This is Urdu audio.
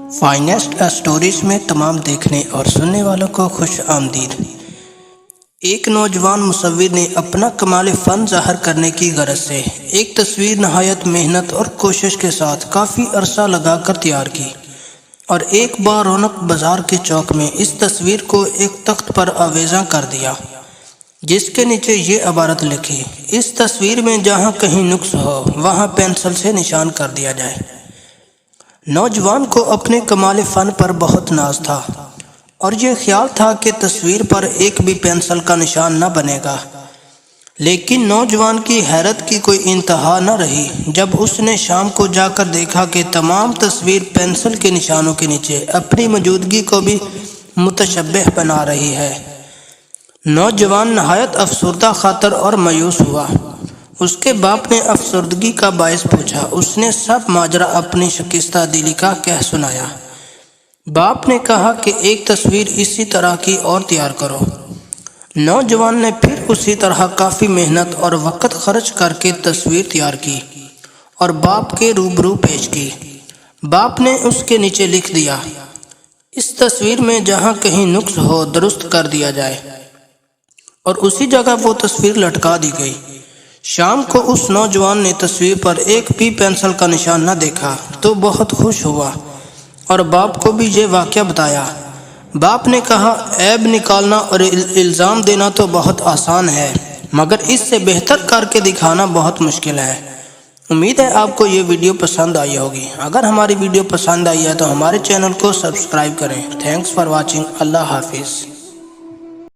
فائنسٹ اسٹوریز میں تمام دیکھنے اور سننے والوں کو خوش آمدید۔ ایک نوجوان مصور نے اپنا کمال فن ظاہر کرنے کی غرض سے ایک تصویر نہایت محنت اور کوشش کے ساتھ کافی عرصہ لگا کر تیار کی، اور ایک بار رونق بازار کے چوک میں اس تصویر کو ایک تخت پر آویزاں کر دیا، جس کے نیچے یہ عبارت لکھی: اس تصویر میں جہاں کہیں نقص ہو وہاں پینسل سے نشان کر دیا جائے۔ نوجوان کو اپنے کمال فن پر بہت ناز تھا، اور یہ خیال تھا کہ تصویر پر ایک بھی پینسل کا نشان نہ بنے گا، لیکن نوجوان کی حیرت کی کوئی انتہا نہ رہی جب اس نے شام کو جا کر دیکھا کہ تمام تصویر پینسل کے نشانوں کے نیچے اپنی موجودگی کو بھی متشبہ بنا رہی ہے۔ نوجوان نہایت افسردہ خاطر اور مایوس ہوا۔ اس کے باپ نے افسردگی کا باعث پوچھا۔ اس نے سب ماجرا اپنی شکستہ دلی کا کہہ سنایا۔ باپ نے کہا کہ ایک تصویر اسی طرح کی اور تیار کرو۔ نوجوان نے پھر اسی طرح کافی محنت اور وقت خرچ کر کے تصویر تیار کی اور باپ کے روبرو پیش کی۔ باپ نے اس کے نیچے لکھ دیا: اس تصویر میں جہاں کہیں نقص ہو درست کر دیا جائے، اور اسی جگہ وہ تصویر لٹکا دی گئی۔ شام کو اس نوجوان نے تصویر پر ایک بھی پینسل کا نشان نہ دیکھا تو بہت خوش ہوا اور باپ کو بھی یہ واقعہ بتایا۔ باپ نے کہا: عیب نکالنا اور الزام دینا تو بہت آسان ہے، مگر اس سے بہتر کر کے دکھانا بہت مشکل ہے۔ امید ہے آپ کو یہ ویڈیو پسند آئی ہوگی۔ اگر ہماری ویڈیو پسند آئی ہے تو ہمارے چینل کو سبسکرائب کریں۔ Thanks for watching. اللہ حافظ۔